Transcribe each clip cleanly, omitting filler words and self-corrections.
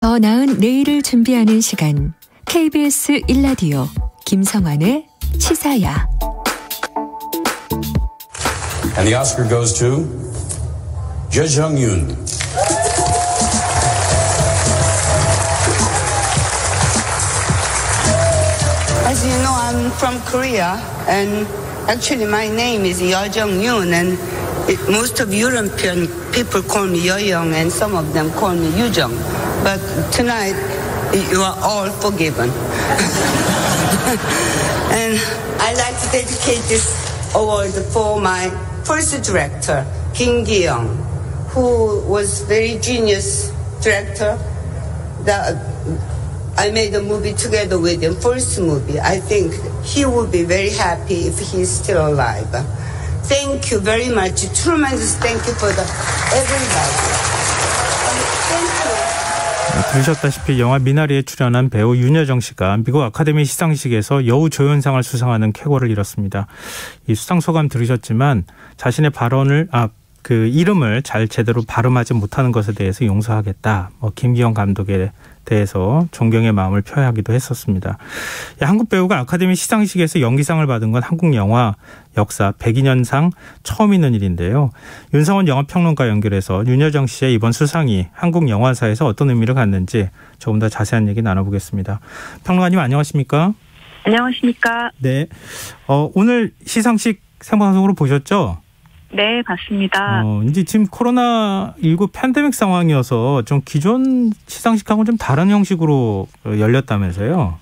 더 나은 내일을 준비하는 시간 KBS 1라디오 김성환의 시사야. And the Oscar goes to Je Jung-yoon. As you know, I'm from Korea, and actually my name is Yeo Jung-yoon, and most of European people call me Yo-young, and some of them call me Yu-jung. But tonight, you are all forgiven. And I'd like to dedicate this award for my first director, Kim Gi-young, who was very genius director. I made a movie together with him, first movie. I think he would be very happy if he's still alive. Thank you very much. Tremendous thank you for everybody. Thank you. 들으셨다시피 영화 미나리에 출연한 배우 윤여정 씨가 미국 아카데미 시상식에서 여우 조연상을 수상하는 쾌거를 이뤘습니다. 이 수상 소감 들으셨지만 자신의 발언을 이름을 잘 제대로 발음하지 못하는 것에 대해서 용서하겠다. 김기영 감독에 대해서 존경의 마음을 표하기도 했었습니다. 한국 배우가 아카데미 시상식에서 연기상을 받은 건 한국 영화 역사 102년상 처음 있는 일인데요. 윤성원 영화평론가 연결해서 윤여정 씨의 이번 수상이 한국 영화사에서 어떤 의미를 갖는지 조금 더 자세한 얘기 나눠보겠습니다. 평론가님 안녕하십니까? 안녕하십니까? 네. 오늘 시상식 생방송으로 보셨죠? 네, 봤습니다. 이제 지금 코로나19 팬데믹 상황이어서 좀 기존 시상식하고는 좀 다른 형식으로 열렸다면서요?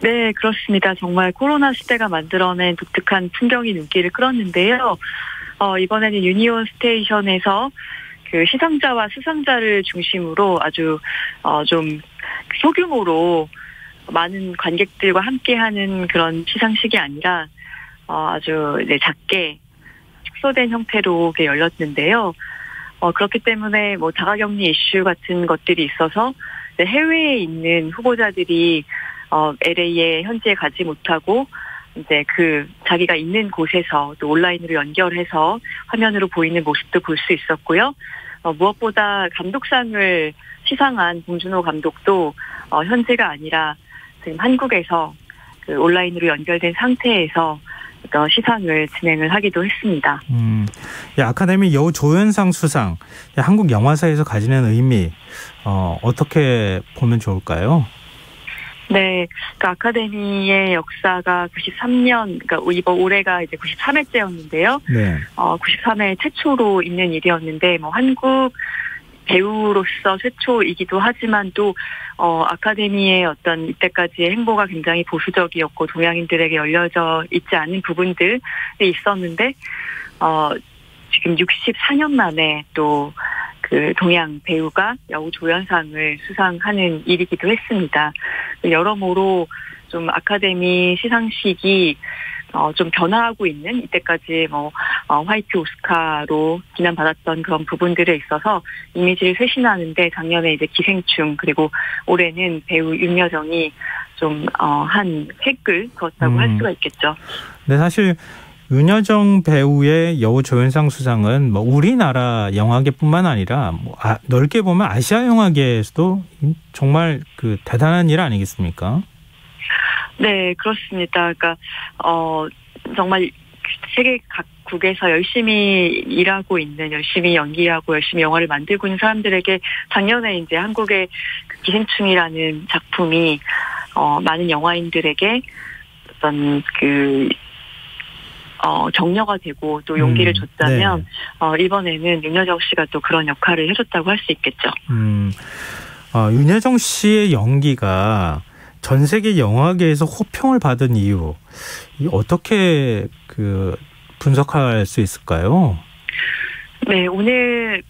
네, 그렇습니다. 정말 코로나 시대가 만들어낸 독특한 풍경이 눈길을 끌었는데요. 이번에는 유니온 스테이션에서 그 시상자와 수상자를 중심으로 아주 좀 소규모로 많은 관객들과 함께하는 그런 시상식이 아니라 아주 작게 축소된 형태로 열렸는데요. 그렇기 때문에 자가격리 이슈 같은 것들이 있어서 해외에 있는 후보자들이 LA에 현지에 가지 못하고 그 자기가 있는 곳에서 또 온라인으로 연결해서 화면으로 보이는 모습도 볼 수 있었고요. 무엇보다 감독상을 시상한 봉준호 감독도 현재가 아니라 지금 한국에서 그 온라인으로 연결된 상태에서 시상을 진행을 하기도 했습니다. 아카데미 여우 조연상 수상, 한국 영화사에서 가지는 의미 어떻게 보면 좋을까요? 네, 아카데미의 역사가 93년, 이번 올해가 이제 93회째였는데요. 네. 93회 최초로 있는 일이었는데, 한국 배우로서 최초이기도 하지만 또 아카데미의 어떤 이때까지의 행보가 굉장히 보수적이었고 동양인들에게 열려져 있지 않은 부분들이 있었는데 지금 64년 만에 또 그 동양 배우가 여우 조연상을 수상하는 일이기도 했습니다. 여러모로 좀 아카데미 시상식이 좀 변화하고 있는 이때까지 화이트 오스카로 비난받았던 그런 부분들에 있어서 이미지를 쇄신하는데 작년에 이제 기생충 그리고 올해는 배우 윤여정이 좀 한 획을 그었다고 할 수가 있겠죠. 네, 사실 윤여정 배우의 여우 조연상 수상은 우리나라 영화계뿐만 아니라 넓게 보면 아시아 영화계에서도 정말 그 대단한 일 아니겠습니까? 네, 그렇습니다. 그러니까 정말 세계 각국에서 열심히 일하고 있는, 열심히 연기하고 열심히 영화를 만들고 있는 사람들에게 작년에 이제 한국의 기생충이라는 작품이 많은 영화인들에게 어떤 격려가 되고 또 용기를 줬다면 이번에는 윤여정 씨가 또 그런 역할을 해줬다고 할 수 있겠죠. 윤여정 씨의 연기가 전 세계 영화계에서 호평을 받은 이유 어떻게 분석할 수 있을까요? 네, 오늘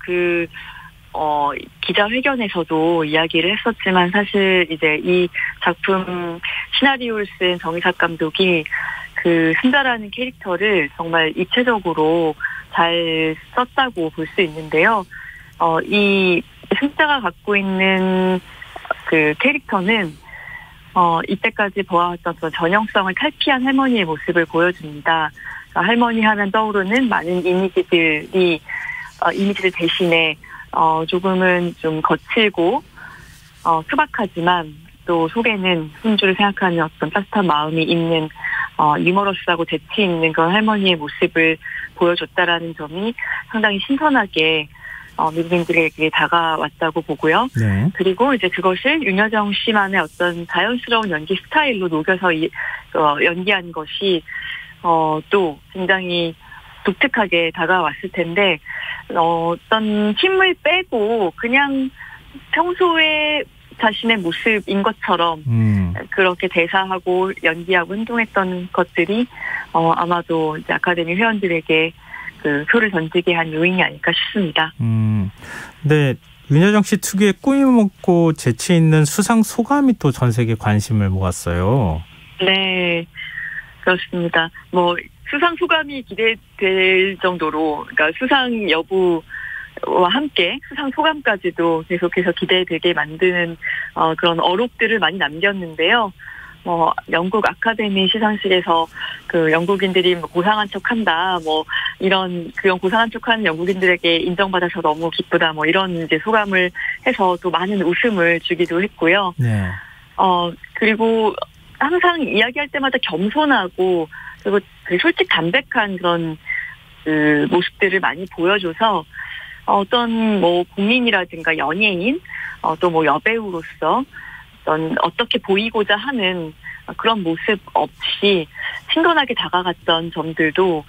기자회견에서도 이야기를 했었지만 사실 이제 이 작품 시나리오를 쓴 정의삭 감독이 승자라는 캐릭터를 정말 입체적으로 잘 썼다고 볼 수 있는데요. 이 승자가 갖고 있는 그 캐릭터는 이때까지 보아왔던 전형성을 탈피한 할머니의 모습을 보여줍니다. 할머니 하면 떠오르는 많은 이미지들 대신에 조금은 좀 거칠고 투박하지만 또 속에는 손주를 생각하는 어떤 따뜻한 마음이 있는 유머러스하고 재치 있는 그런 할머니의 모습을 보여줬다라는 점이 상당히 신선하게 미국인들에게 다가왔다고 보고요. 네. 그리고 이제 그것을 윤여정 씨만의 어떤 자연스러운 연기 스타일로 녹여서 연기한 것이 또 굉장히 독특하게 다가왔을 텐데 어떤 힘을 빼고 그냥 평소에 자신의 모습인 것처럼 그렇게 대사하고 연기하고 행동했던 것들이 아마도 이제 아카데미 회원들에게 그 표를 던지게 한 요인이 아닐까 싶습니다. 네, 윤여정 씨 특유의 꾸미먹고 재치 있는 수상 소감이 또 전 세계 관심을 모았어요. 네, 그렇습니다. 뭐 수상 소감이 기대될 정도로, 그러니까 수상 여부와 함께 수상 소감까지도 계속해서 기대되게 만드는 그런 어록들을 많이 남겼는데요. 영국 아카데미 시상식에서 그 영국인들이 고상한 척한다, 이런 그런 고상한 척하는 영국인들에게 인정받아서 너무 기쁘다, 이런 이제 소감을 해서 또 많은 웃음을 주기도 했고요. 네. 그리고 항상 이야기할 때마다 겸손하고 그리고 솔직 담백한 그런 그 모습들을 많이 보여줘서 어떤 국민이라든가 연예인, 또 여배우로서 어떻게 보이고자 하는 그런 모습 없이 친근하게 다가갔던 점들도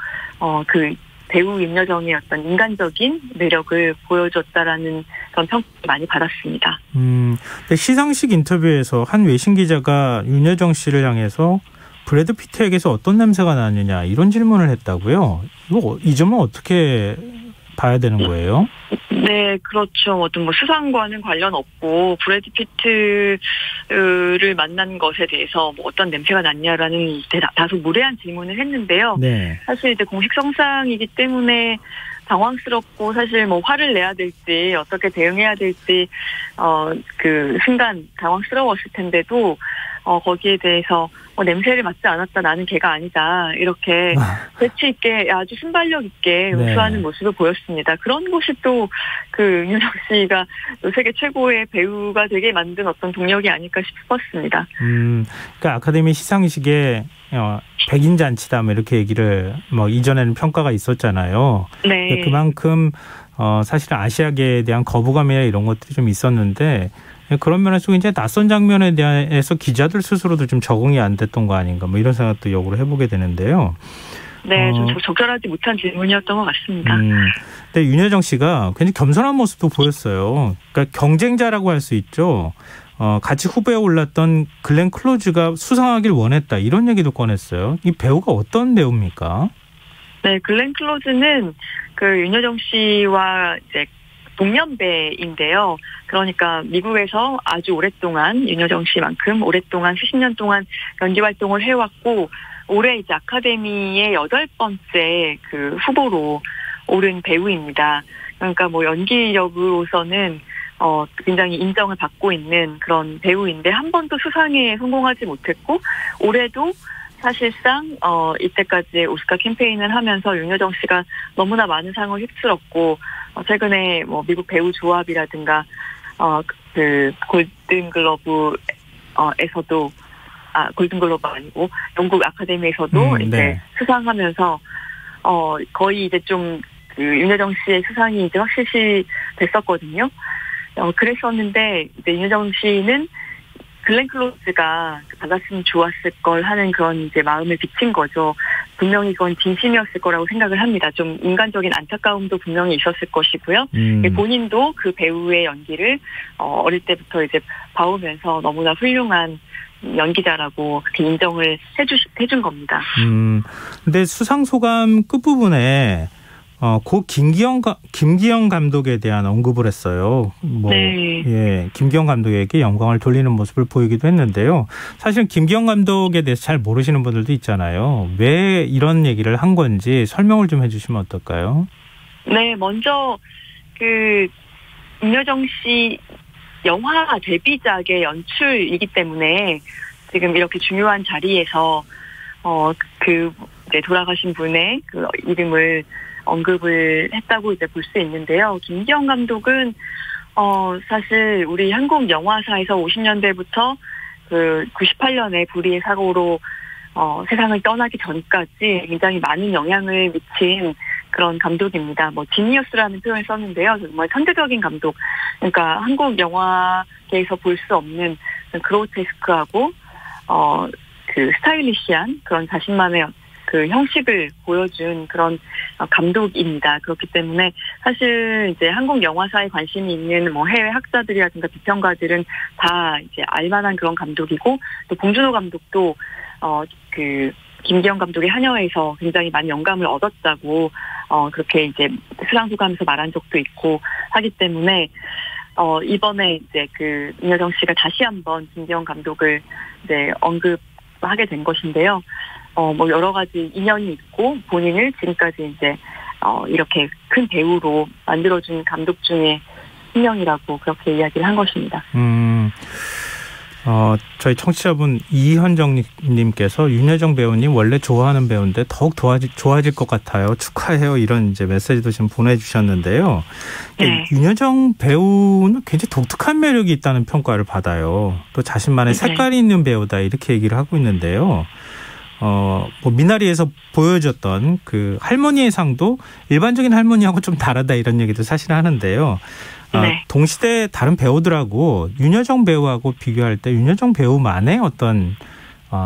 그 배우 윤여정의 어떤 인간적인 매력을 보여줬다라는 그런 평가를 많이 받았습니다. 근데 시상식 인터뷰에서 한 외신 기자가 윤여정 씨를 향해서 브래드 피트에게서 어떤 냄새가 나느냐 이런 질문을 했다고요. 이 점은 어떻게 봐야 되는 거예요? 네, 그렇죠. 어떤 수상과는 관련 없고 브래드 피트를 만난 것에 대해서 어떤 냄새가 났냐라는 다소 무례한 질문을 했는데요. 네. 사실 이제 공식 성상이기 때문에 당황스럽고 사실 화를 내야 될지 어떻게 대응해야 될지 그 순간 당황스러웠을 텐데도 거기에 대해서 냄새를 맡지 않았다, 나는 걔가 아니다, 이렇게 재치 있게 아주 순발력 있게 응수하는 모습을 보였습니다. 그런 것이 또 그 윤여정 씨가 또 세계 최고의 배우가 되게 만든 어떤 동력이 아닐까 싶었습니다. 그러니까 아카데미 시상식에 백인 잔치다 이렇게 얘기를 이전에는 평가가 있었잖아요. 네. 그만큼 사실 아시아계에 대한 거부감이나 이런 것들이 좀 있었는데 그런 면에서 이제 낯선 장면에 대해서 기자들 스스로도 좀 적응이 안 됐던 거 아닌가 이런 생각도 역으로 해보게 되는데요. 네, 좀 적절하지 못한 질문이었던 것 같습니다. 근데 윤여정 씨가 굉장히 겸손한 모습도 보였어요. 그러니까 경쟁자라고 할 수 있죠. 같이 후보에 올랐던 글렌 클로즈가 수상하길 원했다 이런 얘기도 꺼냈어요. 이 배우가 어떤 배우입니까? 네, 글렌 클로즈는 그 윤여정 씨와 이제 동년배인데요. 그러니까 미국에서 아주 오랫동안 윤여정 씨만큼 오랫동안 수십 년 동안 연기 활동을 해왔고 올해 이제 아카데미의 8번째 그 후보로 오른 배우입니다. 그러니까 연기력으로서는 굉장히 인정을 받고 있는 그런 배우인데 한 번도 수상에 성공하지 못했고 올해도 사실상 이때까지 오스카 캠페인을 하면서 윤여정 씨가 너무나 많은 상을 휩쓸었고 최근에 미국 배우 조합이라든가 그 골든글러브에서도 골든글러브 아니고 영국 아카데미에서도 이제 수상하면서 거의 이제 좀 그 윤여정 씨의 수상이 이제 확실시 됐었거든요. 그랬었는데 이제 윤여정 씨는 글렌 클로즈가 받았으면 좋았을 걸 하는 그런 이제 마음을 비친 거죠. 분명히 그건 진심이었을 거라고 생각을 합니다. 좀 인간적인 안타까움도 분명히 있었을 것이고요. 본인도 그 배우의 연기를 어릴 때부터 이제 봐오면서 너무나 훌륭한 연기자라고 그렇게 인정을 해준 겁니다. 근데 수상 소감 끝부분에 고 김기영 감독에 대한 언급을 했어요. 네. 예, 김기영 감독에게 영광을 돌리는 모습을 보이기도 했는데요. 사실 김기영 감독에 대해서 잘 모르시는 분들도 있잖아요. 왜 이런 얘기를 한 건지 설명을 좀 해주시면 어떨까요? 네, 먼저 그 윤여정 씨 영화 데뷔작의 연출이기 때문에 지금 이렇게 중요한 자리에서 그 이제 돌아가신 분의 그 이름을 언급을 했다고 이제 볼 수 있는데요. 김기영 감독은 사실 우리 한국 영화사에서 50년대부터 그 98년에 불의의 사고로 세상을 떠나기 전까지 굉장히 많은 영향을 미친 그런 감독입니다. 지니어스라는 표현을 썼는데요. 정말 천재적인 감독. 그러니까 한국 영화계에서 볼 수 없는 그로테스크하고 그 스타일리시한 그런 자신만의 그 형식을 보여준 그런 감독입니다. 그렇기 때문에 사실 이제 한국 영화사에 관심이 있는 해외 학자들이라든가 비평가들은 다 이제 알만한 그런 감독이고, 또 봉준호 감독도 그 김기영 감독의 한여에서 굉장히 많은 영감을 얻었다고 그렇게 이제 수상소감에서 말한 적도 있고 하기 때문에 이번에 이제 그 윤여정 씨가 다시 한번 김기영 감독을 이제 언급하게 된 것인데요. 여러 가지 인연이 있고 본인을 지금까지 이제 이렇게 큰 배우로 만들어준 감독 중에 한 명이라고 그렇게 이야기를 한 것입니다. 저희 청취자분 이현정님께서 윤여정 배우님 원래 좋아하는 배우인데 더욱 좋아질 것 같아요. 축하해요. 이런 이제 메시지도 지금 보내주셨는데요. 네. 윤여정 배우는 굉장히 독특한 매력이 있다는 평가를 받아요. 또 자신만의 색깔이 있는 배우다 이렇게 얘기를 하고 있는데요. 미나리에서 보여줬던 그 할머니의 상도 일반적인 할머니하고 좀 다르다 이런 얘기도 사실 하는데요. 네. 동시대 다른 배우들하고 윤여정 배우하고 비교할 때 윤여정 배우만의 어떤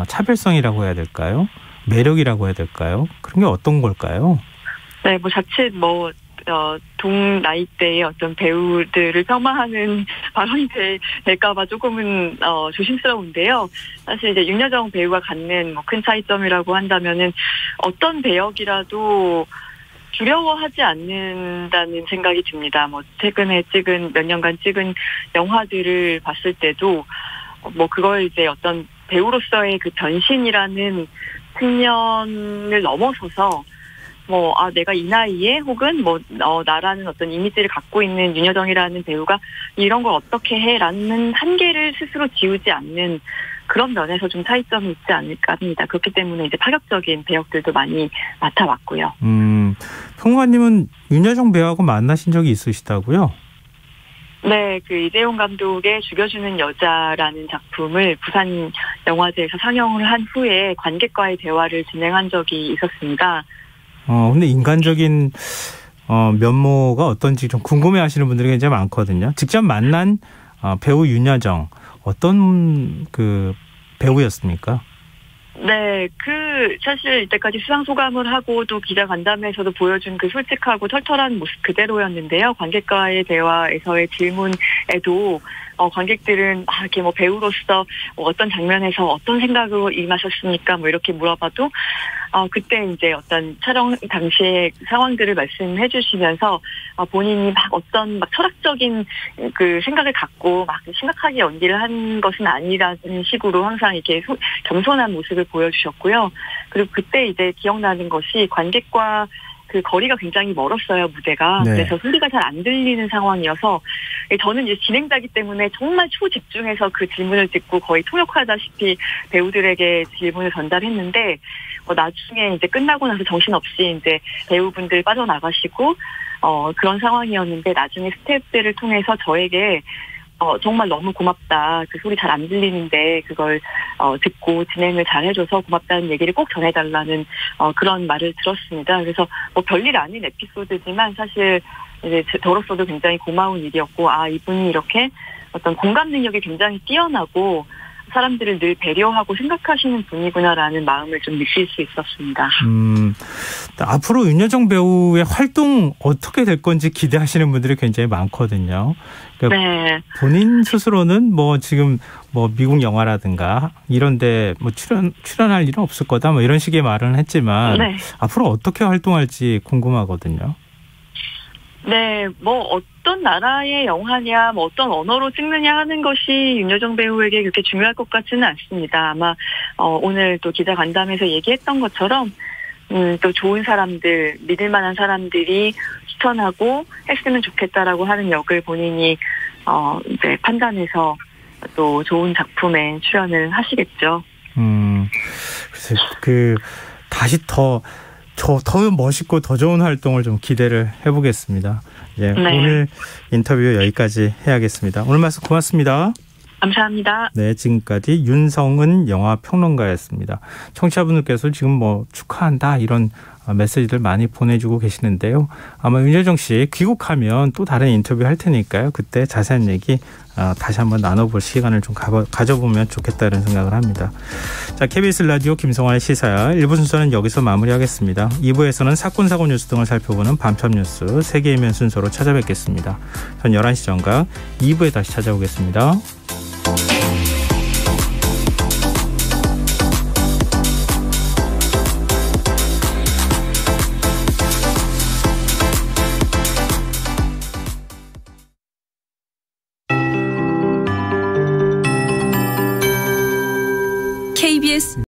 차별성이라고 해야 될까요? 매력이라고 해야 될까요? 그런 게 어떤 걸까요? 네, 자칫 동 나이대의 어떤 배우들을 폄하하는 발언이 될까봐 조금은 조심스러운데요. 사실 이제 윤여정 배우가 갖는 큰 차이점이라고 한다면은 어떤 배역이라도 두려워하지 않는다는 생각이 듭니다. 최근에 몇 년간 찍은 영화들을 봤을 때도 그걸 이제 어떤 배우로서의 그 변신이라는 측면을 넘어서서 내가 이 나이에 혹은 나라는 어떤 이미지를 갖고 있는 윤여정이라는 배우가 이런 걸 어떻게 해라는 한계를 스스로 지우지 않는 그런 면에서 좀 차이점이 있지 않을까 합니다. 그렇기 때문에 이제 파격적인 배역들도 많이 맡아왔고요. 평론가님은 윤여정 배우하고 만나신 적이 있으시다고요? 네, 그 이재용 감독의 죽여주는 여자라는 작품을 부산 영화제에서 상영을 한 후에 관객과의 대화를 진행한 적이 있었습니다. 근데 인간적인 면모가 어떤지 좀 궁금해하시는 분들이 굉장히 많거든요. 직접 만난 배우 윤여정 어떤 그 배우였습니까? 네, 사실 이때까지 수상 소감을 하고 또 기자 간담회에서도 보여준 그 솔직하고 털털한 모습 그대로였는데요. 관객과의 대화에서의 질문에도 관객들은 이렇게 배우로서 어떤 장면에서 어떤 생각으로 임하셨습니까? 이렇게 물어봐도 그때 이제 어떤 촬영 당시의 상황들을 말씀해 주시면서 본인이 어떤 철학적인 그 생각을 갖고 심각하게 연기를 한 것은 아니라는 식으로 항상 이렇게 겸손한 모습을 보여주셨고요. 그리고 그때 이제 기억나는 것이 관객과 그 거리가 굉장히 멀었어요, 무대가. 네. 그래서 소리가 잘 안 들리는 상황이어서 저는 이제 진행자이기 때문에 정말 초집중해서 그 질문을 듣고 거의 통역하다시피 배우들에게 질문을 전달했는데 나중에 이제 끝나고 나서 정신없이 이제 배우분들 빠져나가시고 그런 상황이었는데 나중에 스태프들을 통해서 저에게 정말 너무 고맙다. 그 소리 잘 안 들리는데 그걸 듣고 진행을 잘 해줘서 고맙다는 얘기를 꼭 전해달라는 그런 말을 들었습니다. 그래서 별일 아닌 에피소드지만 사실 이제 저로서도 굉장히 고마운 일이었고 이분이 이렇게 어떤 공감 능력이 굉장히 뛰어나고 사람들을 늘 배려하고 생각하시는 분이구나라는 마음을 좀 느낄 수 있었습니다. 앞으로 윤여정 배우의 활동 어떻게 될 건지 기대하시는 분들이 굉장히 많거든요. 그러니까 네. 본인 스스로는 지금 미국 영화라든가 이런데 출연할 일은 없을 거다 이런 식의 말은 했지만 네. 앞으로 어떻게 활동할지 궁금하거든요. 네, 어떤 나라의 영화냐, 어떤 언어로 찍느냐 하는 것이 윤여정 배우에게 그렇게 중요할 것 같지는 않습니다. 아마 오늘 또 기자 간담회에서 얘기했던 것처럼 또 좋은 사람들, 믿을 만한 사람들이 추천하고 했으면 좋겠다라고 하는 역을 본인이 이제 판단해서 또 좋은 작품에 출연을 하시겠죠. 글쎄, 다시 더 더 멋있고 더 좋은 활동을 좀 기대를 해보겠습니다. 예, 네. 오늘 인터뷰 여기까지 해야겠습니다. 오늘 말씀 고맙습니다. 감사합니다. 네, 지금까지 윤성은 영화평론가였습니다. 청취자분들께서 지금 뭐 축하한다 이런 메시지들 많이 보내주고 계시는데요. 아마 윤여정 씨 귀국하면 또 다른 인터뷰 할 테니까요. 그때 자세한 얘기 다시 한번 나눠볼 시간을 좀 가져보면 좋겠다는 생각을 합니다. 자, KBS 라디오 김성환의 시사야 1부 순서는 여기서 마무리하겠습니다. 2부에서는 사건, 사고 뉴스 등을 살펴보는 밤참 뉴스 세계이면 순서로 찾아뵙겠습니다. 전 11시 전각 2부에 다시 찾아오겠습니다. KBS